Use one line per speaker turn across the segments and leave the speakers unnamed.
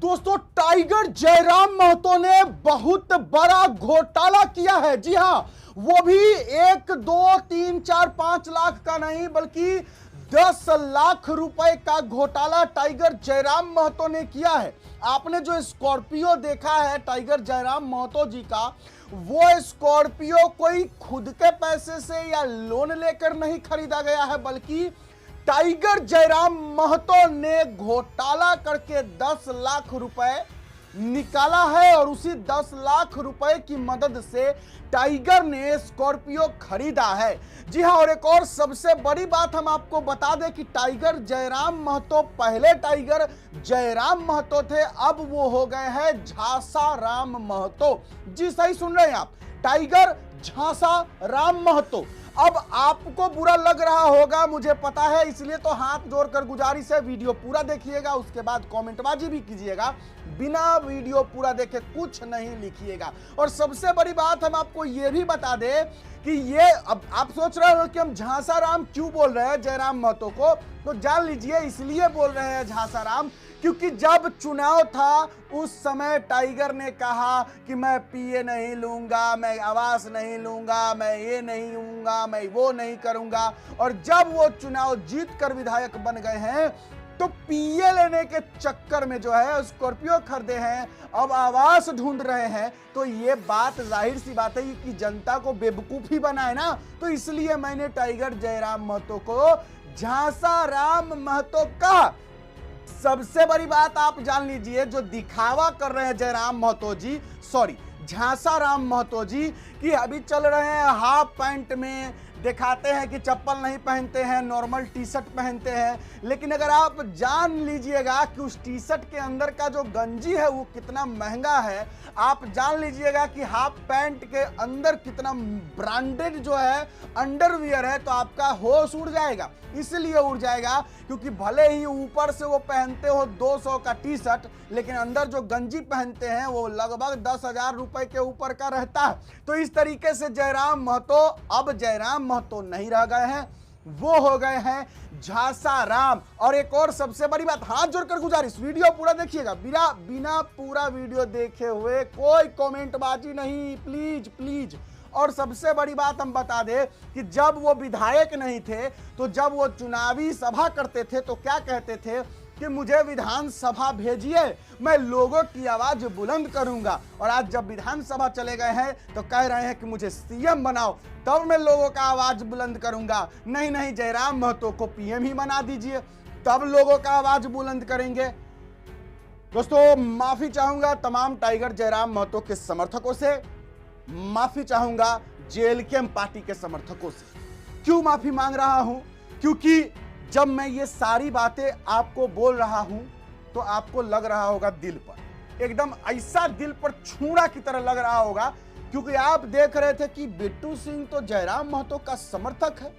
दोस्तों, टाइगर जयराम महतो ने बहुत बड़ा घोटाला किया है। जी हां, वो भी 1, 2, 3, 4, 5 लाख का नहीं बल्कि 10 लाख रुपए का घोटाला टाइगर जयराम महतो ने किया है। आपने जो स्कॉर्पियो देखा है टाइगर जयराम महतो जी का, वो स्कॉर्पियो कोई खुद के पैसे से या लोन लेकर नहीं खरीदा गया है, बल्कि टाइगर जयराम महतो ने घोटाला करके 10 लाख रुपए निकाला है और उसी 10 लाख रुपए की मदद से टाइगर ने स्कॉर्पियो खरीदा है। जी हां, और एक और सबसे बड़ी बात हम आपको बता दें कि टाइगर जयराम महतो पहले टाइगर जयराम महतो थे, अब वो हो गए हैं झांसा राम महतो। जी सही सुन रहे हैं आप, टाइगर झांसा राम महतो। अब आपको बुरा लग रहा होगा, मुझे पता है, इसलिए तो हाथ जोड़कर गुजारिश है, वीडियो पूरा देखिएगा, उसके बाद कमेंटबाजी भी कीजिएगा। बिना वीडियो पूरा देखे कुछ नहीं लिखिएगा। और सबसे बड़ी बात हम आपको यह भी बता दें कि ये अब आप सोच रहे हो कि हम झांसा राम क्यों बोल रहे हैं जयराम महतो को, तो जान लीजिए इसलिए बोल रहे हैं झांसा राम क्योंकि जब चुनाव था उस समय टाइगर ने कहा कि मैं पीए नहीं लूंगा, मैं आवास नहीं लूंगा, मैं ये नहीं लूंगा, मैं वो नहीं करूंगा। और जब वो चुनाव जीत कर विधायक बन गए हैं तो पीए लेने के चक्कर में जो है स्कॉर्पियो खरीदे हैं, अब आवास ढूंढ रहे हैं। तो ये बात जाहिर सी बात है कि जनता को बेवकूफी बनाए ना, तो इसलिए मैंने टाइगर जयराम महतो को झांसा राम महतो कहा। सबसे बड़ी बात आप जान लीजिए, जो दिखावा कर रहे हैं जयराम महतो जी, सॉरी झांसा राम महतो जी, कि अभी चल रहे हैं हाफ पैंट में, दिखाते हैं कि चप्पल नहीं पहनते हैं, नॉर्मल टी शर्ट पहनते हैं। लेकिन अगर आप जान लीजिएगा कि उस टी शर्ट के अंदर का जो गंजी है वो कितना महंगा है, आप जान लीजिएगा कि हाफ पैंट के अंदर कितना ब्रांडेड जो है अंडरवियर है, तो आपका होश उड़ जाएगा। इसलिए उड़ जाएगा क्योंकि भले ही ऊपर से वो पहनते हो 200 का टी शर्ट, लेकिन अंदर जो गंजी पहनते हैं वो लगभग 10,000 रुपए के ऊपर का रहता है। तो इस तरीके से जयराम महतो अब जयराम महतो नहीं रह गए हैं, वो हो गए हैं झांसा राम। और एक और सबसे बड़ी बात, हाथ जोड़कर गुजारिश, वीडियो पूरा देखिएगा, बिना पूरा वीडियो देखे हुए कोई कमेंटबाजी नहीं, प्लीज प्लीज। और सबसे बड़ी बात हम बता दें कि जब वो विधायक नहीं थे, तो जब वो चुनावी सभा करते थे तो क्या कहते थे कि मुझे विधानसभा भेजिए, मैं लोगों की आवाज बुलंद करूंगा। और आज जब विधानसभा चले गए हैं तो कह रहे हैं कि मुझे सीएम बनाओ, तब मैं लोगों का आवाज बुलंद करूंगा। नहीं नहीं, जयराम महतो को पीएम ही बना दीजिए, तब लोगों का आवाज बुलंद करेंगे। दोस्तों, माफी चाहूंगा तमाम टाइगर जयराम महतो के समर्थकों से, माफी चाहूंगा जेएलके पार्टी के समर्थकों से। क्यों माफी मांग रहा हूं? क्योंकि जब मैं ये सारी बातें आपको बोल रहा हूं तो आपको लग रहा होगा दिल पर, एकदम ऐसा दिल पर छूड़ा की तरह लग रहा होगा, क्योंकि आप देख रहे थे कि बिट्टू सिंह तो जयराम महतो का समर्थक है,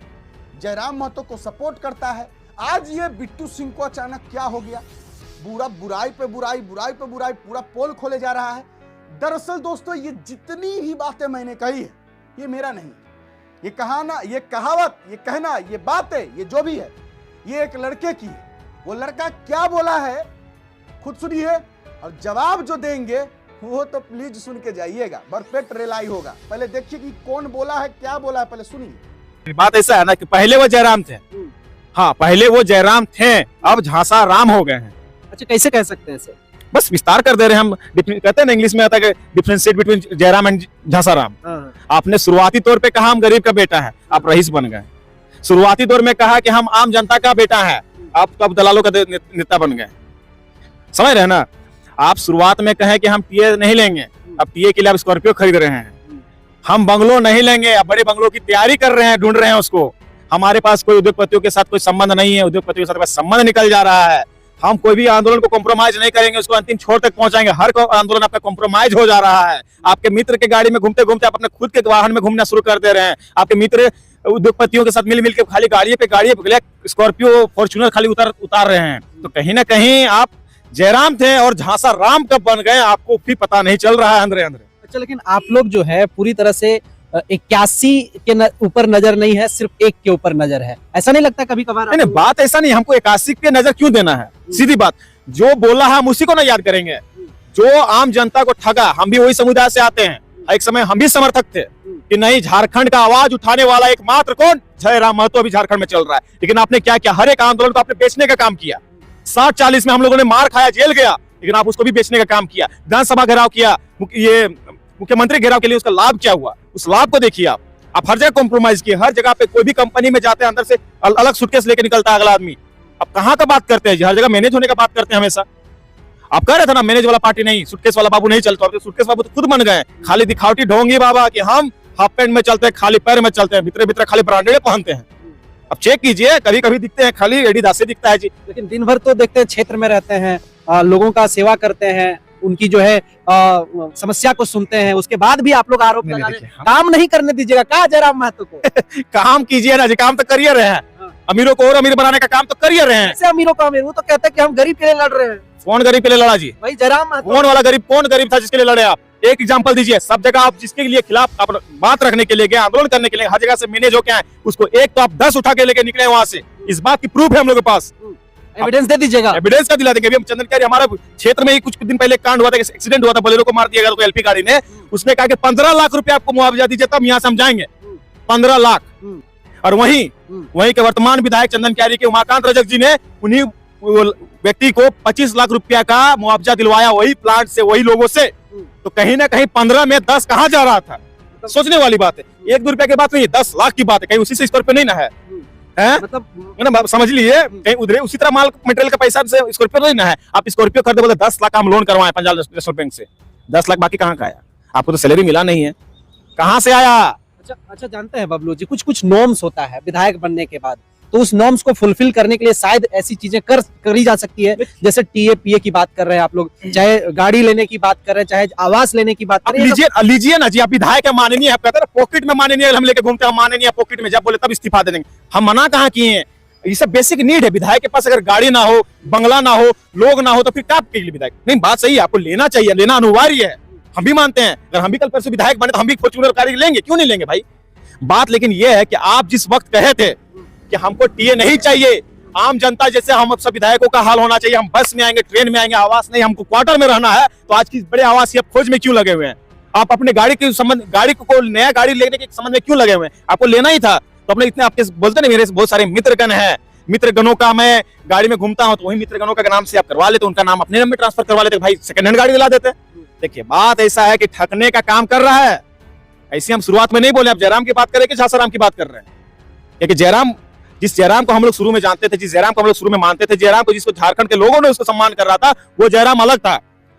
जयराम महतो को सपोर्ट करता है। आज ये बिट्टू सिंह को अचानक क्या हो गया, पूरा बुराई पे बुराई, बुराई पे बुराई, पूरा पोल खोले जा रहा है। दरअसल दोस्तों, ये जितनी भी बातें मैंने कही है ये मेरा नहीं, ये कहाना, ये कहावत, ये कहना, ये बातें, ये जो भी है ये एक लड़के की है। वो लड़का क्या बोला है खुद सुनिए, और जवाब जो देंगे वो तो प्लीज सुन के जाइएगा, परफेक्ट रिलाई होगा। पहले देखिए कि कौन बोला है, क्या बोला है, पहले सुनिए।
बात ऐसा है ना कि पहले वो जयराम थे, हाँ पहले वो जयराम थे, अब झांसा राम हो गए हैं।
अच्छा, कैसे कह सकते हैं सर?
बस विस्तार कर दे रहे हैं हम, कहते हैं ना इंग्लिश में आता है डिफरेंशिएट बिटवीन जयराम एंड झांसा राम। आपने शुरुआती तौर पे कहा हम गरीब का बेटा है, आप रईस बन गए। शुरुआती दौर में कहा कि हम आम जनता का बेटा है, आप तो अब दलालों का नेता बन गए। समझ रहे हैं ना? आप शुरुआत में कहें कि हम टीए नहीं लेंगे, अब टीए के लिए आप स्कॉर्पियो खरीद रहे हैं। हम बंगलो नहीं लेंगे, अब बड़े बंगलों की तैयारी कर रहे हैं, ढूंढ रहे हैं उसको। हमारे पास कोई उद्योगपतियों के साथ कोई संबंध नहीं है, उद्योगपतियों के साथ संबंध निकल जा रहा है। हम कोई भी आंदोलन को कॉम्प्रोमाइज नहीं करेंगे, उसको अंतिम छोर तक पहुंचाएंगे। हर आंदोलन आपका कॉम्प्रोमाइज हो जा रहा है। आपके मित्र के गाड़ी में घूमते घूमते आप अपने खुद के वाहन में घूमना शुरू कर दे रहे हैं। आपके मित्र उद्योगपतियों के साथ मिल के खाली गाड़ी पे स्कॉर्पियो फॉर्च्यूनर खाली उतार रहे हैं। तो कहीं ना कहीं आप जयराम थे और झांसा राम कब बन गए आपको भी पता नहीं चल रहा है अंदर अंदर।
अच्छा, लेकिन आप लोग जो है पूरी तरह से 81 के ऊपर नजर नहीं है, सिर्फ 1 के ऊपर नजर है, ऐसा नहीं लगता कभी कभार?
नहीं, बात ऐसा नहीं, हमको 81 पे नजर क्यों देना है, सीधी बात। जो बोला है हम उसी को ना याद करेंगे। जो आम जनता को ठगा, हम भी वही समुदाय से आते हैं। एक समय हम भी समर्थक थे कि नहीं, झारखंड का आवाज उठाने वाला एकमात्र कौन, जयराम महतो अभी झारखंड में चल रहा है। लेकिन आपने क्या किया, हर एक आंदोलन को आपने बेचने का काम किया। 60-40 में हम लोगों ने मार खाया, जेल गया, लेकिन आप उसको भी बेचने का काम किया। विधानसभा घेराव किया, ये मुख्यमंत्री घेराव के लिए उसका लाभ क्या हुआ, उस लाभ को देखिए। आप हर जगह कॉम्प्रोमाइज किए, हर जगह पे कोई भी कंपनी में जाते हैं अंदर से अलग सूटकेस लेके निकलता है अगला आदमी। अब कहाँ का बात करते हैं जी, हर जगह मैनेज होने का बात करते हैं हमेशा। आप कह रहे थे ना मैनेज वाला पार्टी नहीं, सूटकेस वाला बाबू नहीं चलता। अब सूटकेस बाबू तो खुद बन गए खाली दिखावटी ढोंगी बाबा कि हम हाफ पैंट में चलते हैं, खाली पैर में चलते हैं, भीतर भीतर खाली ब्रांडेड पहनते हैं। अब चेक कीजिए, कभी कभी दिखते हैं खाली एडिडास से दिखता है जी।
लेकिन दिन भर तो देखते हैं क्षेत्र में रहते हैं, लोगों का सेवा करते हैं, उनकी जो है समस्या को सुनते हैं, उसके बाद भी आप लोग आरोप लगा रहे हैं काम नहीं करने दीजिएगा। कहा जयराम महतो को
काम कीजिए ना जी, काम तो करिए रहे हैं। अमीरों को और अमीर बनाने का काम तो करिए रहे हैं।
कैसे अमीरों का अमीर, वो तो कहते हैं कि हम गरीब के लिए लड़ रहे हैं।
कौन गरीब के लिए लड़ा जी?
भाई जयराम महतो।
कौन वाला गरीब, कौन गरीब था जिसके लिए लड़े आप? एक एग्जांपल दीजिए। सब जगह आप जिसके लिए खिलाफ आप बात रखने के लिए गए, आंदोलन करने के लिए, हर जगह से मैनेज होके आए, उसको एक तो आप 10 उठा के लेके निकले वहां से। इस बात की प्रूफ है हम लोग के पास,
एविडेंस दे दीजिएगा।
एविडेंस का दिला देंगे। अभी हम चंदन कैरी, हमारा क्षेत्र में ही कुछ दिन पहले कांड हुआ था, एक्सीडेंट हुआ था, बोलेरो को मार दिया गया एलपी गाड़ी ने। उसने कहा कि 15 लाख रुपए आपको मुआवजा दीजिए तब यहाँ से हम जाएंगे। 15 लाख। और वहीं के वर्तमान विधायक चंदन कैरी के उमाकांत रजक जी ने उन्हीं व्यक्ति को 25 लाख रुपया का मुआवजा दिलवाया, वही प्लांट से, वही लोगों से। तो कहीं ना कहीं 15 में 10 कहाँ जा रहा था? सोचने वाली बात है। 1-2 रुपया की बात नहीं, 10 लाख की बात है। कहीं उसी से स्कॉर्पियो नहीं ना है, मतलब समझ लीजिए, कहीं उधर उसी तरह माल मटेरियल का पैसा से स्कॉर्पियो नहीं ना है। आप स्कॉर्पियो खरीदे, बोले 10 लाख हम लोन करवाए पंजाब नेशनल बैंक से, 10 लाख बाकी कहाँ का आया? आपको तो सैलरी मिला नहीं है, कहाँ से आया?
अच्छा जानते हैं बबलू जी, कुछ नॉर्म्स होता है विधायक बनने के बाद, तो उस नॉर्म्स को फुलफिल करने के लिए शायद ऐसी चीजें करी जा सकती है। जैसे टीए पीए की बात कर रहे हैं आप लोग, चाहे गाड़ी लेने की बात कर रहे हैं, चाहे आवास लेने की बात कर रहे हैं।
लीजिए ना जी, आप विधायक है, माननीय है, कहते हैं पॉकेट में माननीय हम लेके घूमते हैं, माननीय पॉकेट में, जब बोले तब इस्तीफा दे देंगे। हम मना कहाँ किए हैं? ये सब बेसिक नीड है। विधायक के पास अगर गाड़ी ना हो, बंगला ना हो, लोग ना हो, तो फिर क्या के लिए विधायक? नहीं, बात सही है, आपको लेना चाहिए, लेना अनिवार्य है, हम भी मानते हैं। अगर हम भी कल परसों विधायक बने तो हम भी फॉर्च्यूनर गाड़ी लेंगे, क्यों नहीं लेंगे भाई? बात लेकिन यह है कि आप जिस वक्त कहे थे कि हमको टीए नहीं चाहिए, आम जनता जैसे हम सब विधायकों का हाल होना चाहिए, हम बस में आएंगे, ट्रेन में आएंगे, आवास नहीं, हमको क्वार्टर में रहना है, तो आज की बड़े आवासीय खोज में क्यों लगे हुए हैं? आप अपने गाड़ी के संबंध, गाड़ी को नया गाड़ी लेने के संबंध में क्यों लगे हुए हैं? आपको लेना ही था तो अपने इतने, आपके बोलते ना मेरे बहुत सारे मित्रगण है, मित्रगणों का मैं गाड़ी में घूमता हूं, तो वही मित्रगणों का नाम से आप करवा लेते, उनका नाम अपने नाम में ट्रांसफर करवा लेते, भाई सेकंड हैंड गाड़ी दिला देते। देखिए बात ऐसा है कि ठगने का काम कर रहा है। ऐसी हम शुरुआत में नहीं बोले, आप जयराम की बात करें कि झासाराम की बात कर रहे हैं? क्योंकि जयराम, जिस जयराम को हम लोग शुरू में जानते थे, जिस जयराम को हम लोग शुरू में मानते थे, जयराम को जिसको झारखंड के लोगों ने उसको सम्मान कर रहा था, वो जयराम अलग था।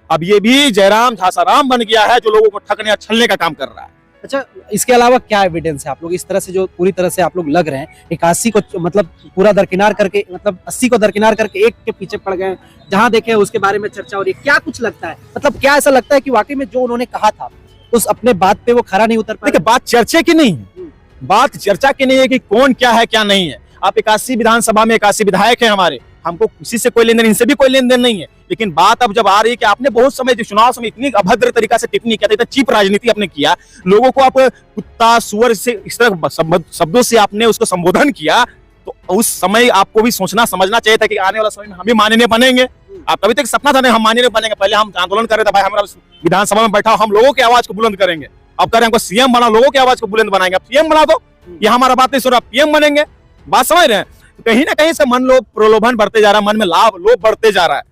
अब ये भी जयराम झासाराम बन गया है, जो लोगों को ठगने या छलने का काम कर रहा है।
अच्छा, इसके अलावा क्या एविडेंस है? आप लोग इस तरह से जो पूरी तरह से आप लोग लग रहे हैं, 81 को मतलब पूरा दरकिनार करके, मतलब 80 को दरकिनार करके एक के पीछे पड़ गए, जहां देखे उसके बारे में चर्चा हो रही है, क्या कुछ लगता है? मतलब क्या ऐसा लगता है कि वाकई में जो उन्होंने कहा था उस अपने बात पे वो खरा नहीं उतर पाया?
देखिए बात चर्चे की नहीं है, बात चर्चा की नहीं है कि कौन क्या है क्या नहीं है। आप 81 विधानसभा में 81 विधायक हैं हमारे, हमको किसी से कोई लेन देन, इनसे भी कोई लेन देन नहीं है। लेकिन बात अब जब आ रही है कि आपने बहुत समय, जो चुनाव समय इतनी अभद्र तरीका से टिप्पणी किया था, इतना चीप राजनीति आपने किया, लोगों को आप कुत्ता सुअर से इस तरह शब्दों से आपने उसको संबोधन किया, तो उस समय आपको भी सोचना समझना चाहिए था कि आने वाला समय में हम भी माननीय बनेंगे। आप कभी तक सपना था नहीं हम माननीय बनेंगे, पहले हम आंदोलन कर रहे थे, भाई हमारा विधानसभा में बैठा, हम लोगों की आवाज को बुलंद करेंगे। अब कह रहे हैं हमको सीएम बना, लोगों की आवाज को बुलंद बनाएंगे। अब सीएम बना दो, ये हमारा बात नहीं सुन रहा, पीएम बनेंगे। बात समझ रहे हैं? तो कहीं ना कहीं से मन लोग प्रलोभन बढ़ते जा रहा है, मन में लोभ बढ़ते जा रहा है।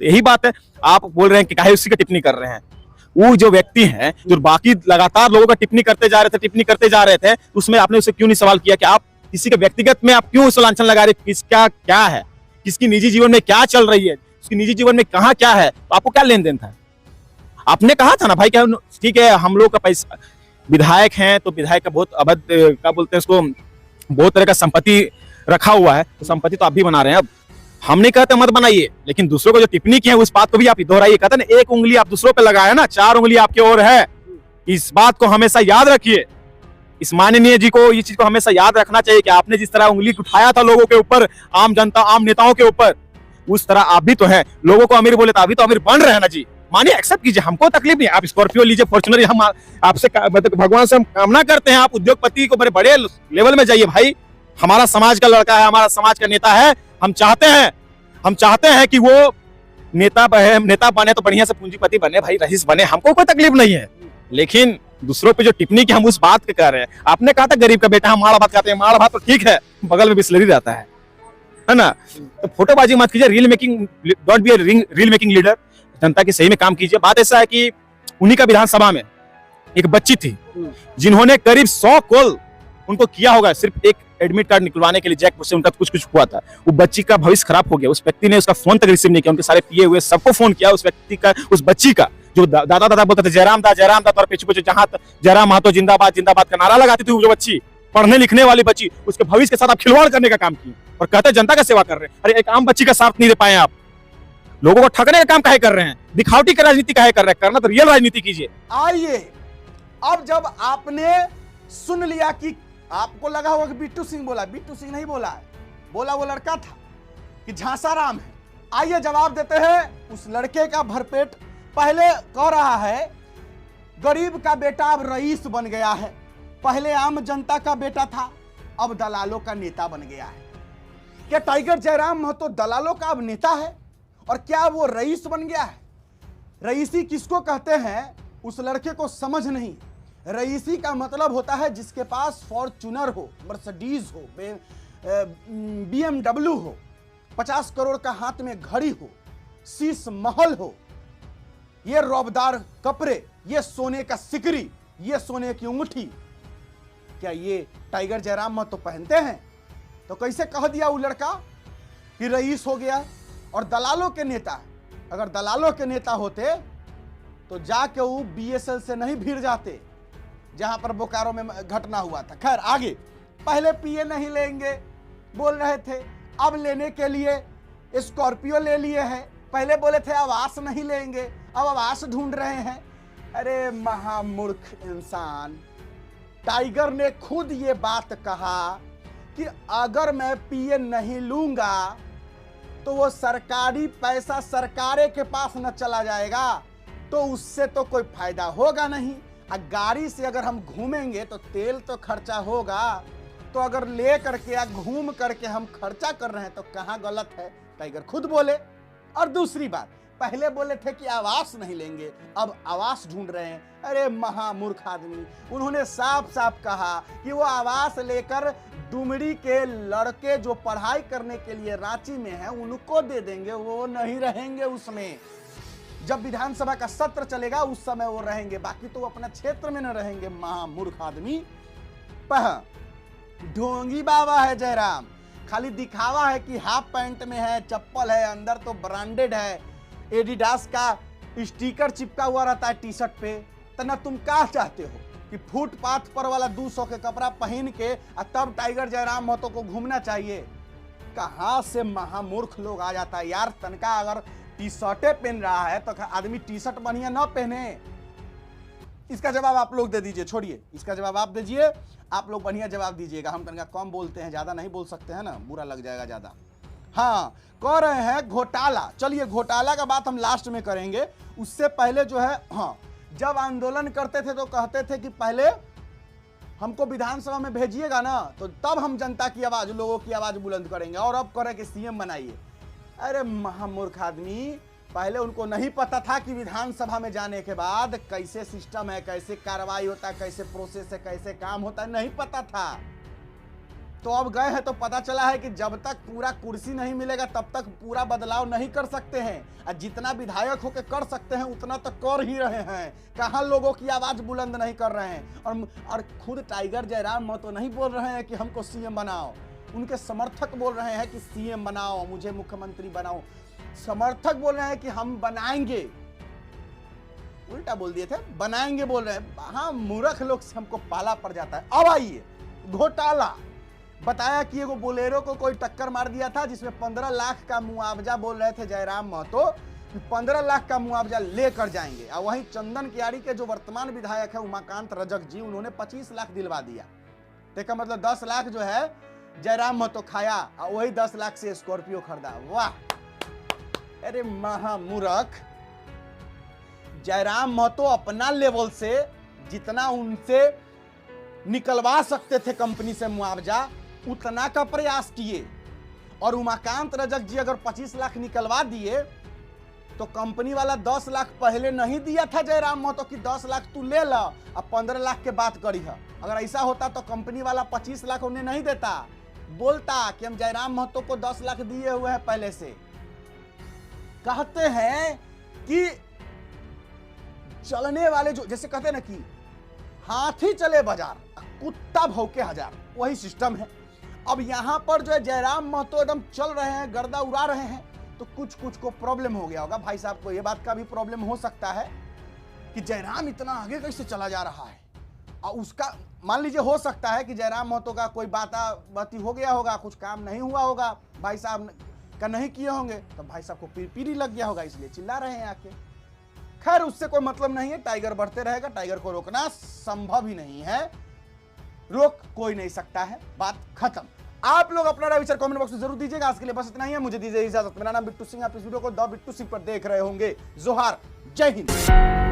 तो यही बात है, आप बोल रहे हैं कि काहे उसी की टिप्पणी कर रहे हैं। वो जो व्यक्ति हैं जो बाकी लगातार लोगों का टिप्पणी करते जा रहे थे, उसमें आपने उसे क्यों नहीं सवाल किया कि आप किसी के व्यक्तिगत में आप क्यों उस लांछन लगा रहे, किसका क्या है, किसकी निजी जीवन में क्या चल रही है, उसकी निजी जीवन में कहाँ क्या है, तो आपको क्या लेन देन था? आपने कहा था ना भाई, क्या ठीक है हम लोग का पैसा, विधायक हैं तो विधायक का बहुत अभद्र, क्या बोलते हैं उसको, बहुत तरह का संपत्ति रखा हुआ है, तो संपत्ति तो आप भी बना रहे हैं। अब हम नहीं कहते मत बनाइए, लेकिन दूसरों को जो टिप्पणी की है उस बात को भी आप दोहराइए। कहते हैं एक उंगली आप दूसरों पे लगाए ना, 4 उंगली आपकी ओर है। इस बात को हमेशा याद रखिए। इस माननीय जी को ये चीज को हमेशा याद रखना चाहिए कि आपने जिस तरह उंगली उठाया था लोगों के ऊपर, आम जनता, आम नेताओं के ऊपर, उस तरह आप भी तो हैं। लोगों को अमीर बोले तो अभी तो अमीर बन रहे हैं ना जी, मानिए, एक्सेप्ट कीजिए, हमको तकलीफ नहीं। आप स्कॉर्पियो लीजिए, फॉर्च्यूनर, हम आपसे मतलब भगवान से हम कामना करते हैं आप उद्योगपति को बड़े लेवल में जाइए भाई। हमारा समाज का लड़का है, हमारा समाज का नेता है, हम चाहते हैं कि वो नेता बने तो बढ़िया से पूंजीपति बने भाई, रईस बने, हमको कोई तकलीफ नहीं है। लेकिन दूसरों पे जो टिप्पणी की हम उस बात के कर रहे हैं। आपने कहा था गरीब का बेटा हम माड़ा भात खाते हैं, माड़ा भात तो ठीक है, बगल में बिस्लरी रहता है ना। तो फोटोबाजी मत कीजिए, don't be reel making leader. जनता की सही में काम कीजिए। बात ऐसा है कि उन्हीं का विधानसभा में एक बच्ची थी जिन्होंने करीब 100 कॉल उनको किया होगा सिर्फ एक एडमिट कार्ड निकलवाने के लिए, जैकपुर से उनका कुछ हुआ था। वो बच्ची का भविष्य खराब हो गया, उस व्यक्ति ने उसका फोन तक रिसीव नहीं किया, उनके सारे पिए हुए सबको फोन किया, उस व्यक्ति का, उस बच्ची का जो दादा बोलते थे जयराम दा और पीछे जहां जयराम महतो जिंदाबाद जिंदाबाद का नारा लगाती थी, जो बच्ची पढ़ने लिखने वाली बच्ची, उसके भविष्य के साथ आप खिलवाड़ करने का काम किए और कहते हैं जनता का सेवा कर रहे हैं। अरे एक आम बच्ची का साथ नहीं दे पाए आप, लोगों को ठगने का काम काहे कर रहे हैं, दिखावटी का राजनीति काहे कर रहे हैं, करना तो रियल राजनीति कीजिए।
आइए, अब जब आपने सुन लिया कि आपको लगा होगा कि बिट्टू सिंह बोला, बिट्टू सिंह नहीं बोला है, बोला वो लड़का था कि झांसाराम है। आइए जवाब देते हैं उस लड़के का भरपेट। पहले कह रहा है गरीब का बेटा अब रईस बन गया है, पहले आम जनता का बेटा था अब दलालों का नेता बन गया है। क्या टाइगर जयराम महतो दलालों का अब नेता है और क्या वो रईस बन गया है? रईसी किसको कहते हैं उस लड़के को समझ नहीं। रईसी का मतलब होता है जिसके पास फॉर्च्यूनर हो, मर्सिडीज हो, BMW हो, 50 करोड़ का हाथ में घड़ी हो, शीश महल हो, ये रौबदार कपड़े, ये सोने का सिकरी, ये सोने की अंगूठी। क्या ये टाइगर जयराम महतो पहनते हैं? तो कैसे कह दिया वो लड़का कि रईस हो गया और दलालों के नेता। अगर दलालों के नेता होते तो जाके वो BSL से नहीं भिड़ जाते जहां पर बोकारो में घटना हुआ था। खैर आगे, पहले पिए नहीं लेंगे बोल रहे थे, अब लेने के लिए स्कॉर्पियो ले लिए हैं। पहले बोले थे आवास नहीं लेंगे, अब आवास ढूंढ रहे हैं। अरे महामूर्ख इंसान, टाइगर ने खुद ये बात कहा कि अगर मैं पिए नहीं लूंगा तो वो सरकारी पैसा सरकारे के पास न चला जाएगा, तो उससे तो कोई फायदा होगा नहीं। गाड़ी से अगर हम घूमेंगे तो तेल तो खर्चा होगा, तो अगर ले करके या घूम करके हम खर्चा कर रहे हैं तो कहाँ गलत है? टाइगर खुद बोले। और दूसरी बात, पहले बोले थे कि आवास नहीं लेंगे, अब आवास ढूंढ रहे हैं। अरे महामूर्ख आदमी, उन्होंने साफ साफ कहा कि वो आवास लेकर डुमरी के लड़के जो पढ़ाई करने के लिए रांची में हैं उनको दे देंगे, वो नहीं रहेंगे उसमें। जब विधानसभा का सत्र चलेगा उस समय वो रहेंगे, बाकी तो वो अपना क्षेत्र में न रहेंगे। महामूर्ख आदमी। ढोंगी बाबा है जयराम, खाली दिखावा है कि हाफ पैंट में है, चप्पल है, अंदर तो ब्रांडेड है, एडिडास का स्टिकर चिपका हुआ रहता है टी शर्ट पे। तो ना तुम क्या चाहते हो कि फुटपाथ पर वाला 200 के कपड़ा पहन के तब टाइगर जयराम महतो को घूमना चाहिए? कहां से महामूर्ख लोग आ जाता है यार। तनका अगर टी शर्टे पहन रहा है तो आदमी टी शर्ट बढ़िया ना पहने। इसका जवाब आप लोग दे दीजिए, छोड़िए इसका जवाब आप दीजिए, आप लोग बढ़िया जवाब दीजिएगा। हम तनका कम बोलते हैं, ज्यादा नहीं बोल सकते हैं ना, बुरा लग जाएगा ज्यादा। हाँ, कह रहे हैं घोटाला। चलिए घोटाला का बात हम लास्ट में करेंगे, उससे पहले जो है, हाँ, जब आंदोलन करते थे तो कहते थे कि पहले हमको विधानसभा में भेजिएगा ना तो तब हम जनता की आवाज, लोगों की आवाज बुलंद करेंगे, और अब करें कि CM बनाइए। अरे महामूर्ख आदमी, पहले उनको नहीं पता था कि विधानसभा में जाने के बाद कैसे सिस्टम है, कैसे कार्रवाई होता है, कैसे प्रोसेस है, कैसे काम होता है, नहीं पता था। तो अब गए हैं तो पता चला है कि जब तक पूरा कुर्सी नहीं मिलेगा तब तक पूरा बदलाव नहीं कर सकते हैं, और जितना विधायक होकर कर सकते हैं उतना तो कर ही रहे हैं। कहाँ लोगों की आवाज बुलंद नहीं कर रहे हैं। और खुद टाइगर जयराम महतो नहीं बोल रहे हैं कि हमको CM बनाओ, उनके समर्थक बोल रहे हैं कि CM बनाओ, मुझे मुख्यमंत्री बनाओ। समर्थक बोल रहे हैं कि हम बनाएंगे, उल्टा बोल दिए थे, बनाएंगे बोल रहे हैं। हाँ, मूर्ख लोग से हमको पाला पड़ जाता है। अब आइए घोटाला। बताया कि एगो बोलेरो को कोई टक्कर मार दिया था जिसमें 15 लाख का मुआवजा बोल रहे थे जयराम महतो, 15 लाख का मुआवजा लेकर जाएंगे। और वहीं चंदन कियारी के जो वर्तमान विधायक है उमाकांत रजक जी, उन्होंने 25 लाख दिलवा दिया। देखा, मतलब 10 लाख जो है जयराम महतो खाया और वही 10 लाख से स्कॉर्पियो खरीदा। वाह, अरे महामूर्ख। जयराम महतो अपना लेवल से जितना उनसे निकलवा सकते थे कंपनी से मुआवजा उतना का प्रयास किए, और उमाकांत रजक जी अगर 25 लाख निकलवा दिए तो कंपनी वाला 10 लाख पहले नहीं दिया था जयराम महतो कि 10 लाख तू ले ला अब 15 लाख के बात करी है। अगर ऐसा होता तो कंपनी वाला 25 लाख उन्हें नहीं देता, बोलता कि हम जयराम महतो को 10 लाख दिए हुए हैं पहले से। कहते हैं कि चलने वाले जो जैसे कहते हैं ना कि हाथी चले बाजार कुत्ता भौंके हजार, वही सिस्टम है। अब यहां पर जो है जयराम महतो एकदम चल रहे हैं, गर्दा उड़ा रहे हैं, तो कुछ को प्रॉब्लम हो गया होगा। भाई साहब को ये बात का भी प्रॉब्लम हो सकता है कि जयराम इतना आगे कैसे चला जा रहा है। और उसका मान लीजिए हो सकता है कि जयराम महतो का कोई बाती हो गया होगा, कुछ काम नहीं हुआ होगा, भाई साहब का नहीं किए होंगे, तो भाई साहब को पीरी लग गया होगा, इसलिए चिल्ला रहे हैं आके। खैर उससे कोई मतलब नहीं है, टाइगर बढ़ते रहेगा, टाइगर को रोकना संभव ही नहीं है, रोक कोई नहीं सकता है, बात खत्म। आप लोग अपना विचार कमेंट बॉक्स में जरूर दीजिएगा। आज के लिए बस इतना ही है, मुझे दीजिए इजाजत। मेरा नाम बिट्टू सिंह, आप इस वीडियो को द बिट्टू सिंह पर देख रहे होंगे। जोहार, जय हिंद।